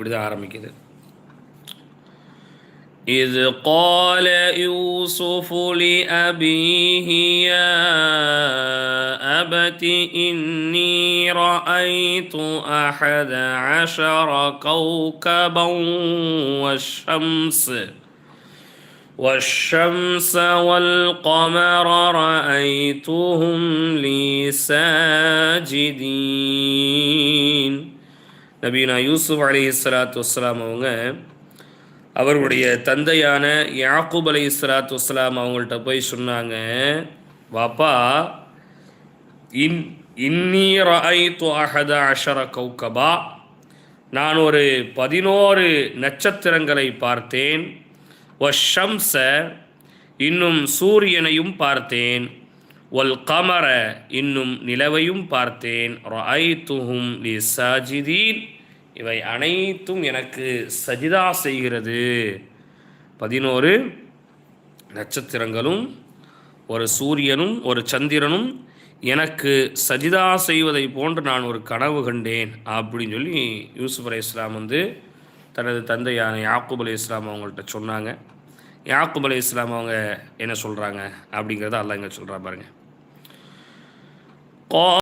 இப்படிதான் ஆரம்பிக்குது. إذ قال يوسف لأبيه يا أبت إني رأيت 11 كوكبا والشمس والقمر رأيتهم لي ساجدين. நபீனா யூசுப் அலைஹிஸ்ஸலாத்து வஸ்ஸலாம் அவங்க அவர்களுடைய தந்தையான யாக்கூப் அலைஹிஸ்ஸலாத்து வஸ்ஸலாம் அவங்கள்ட்ட போய் சொன்னாங்க, வாப்பா, இன்னி ரஅய்து 11 கௌகபா, நான் ஒரு 11 நட்சத்திரங்களை பார்த்தேன். வஷம்ஸ, இன்னும் சூரியனையும் பார்த்தேன். வல் கமர, இன்னும் நிலவையும் பார்த்தேன். ரஅய்துஹும் லி சாஜிதீன், இவை அனைத்தும் எனக்கு சஜிதா செய்கிறது. 11 நட்சத்திரங்களும் ஒரு சூரியனும் ஒரு சந்திரனும் எனக்கு சஜிதா செய்வதை போன்று நான் ஒரு கனவு கண்டேன் அப்படின்னு சொல்லி யூசுப் அலைஹிஸ்ஸலாம் தனது தந்தையான யாக்கூப் அலைஹிஸ்ஸலாம் அவங்கள்ட்ட சொன்னாங்க. யாக்கூப் அலைஹிஸ்ஸலாம் அவங்க என்ன சொல்கிறாங்க அப்படிங்கிறத அல்லாஹ் இங்கே சொல்கிறா பாருங்க.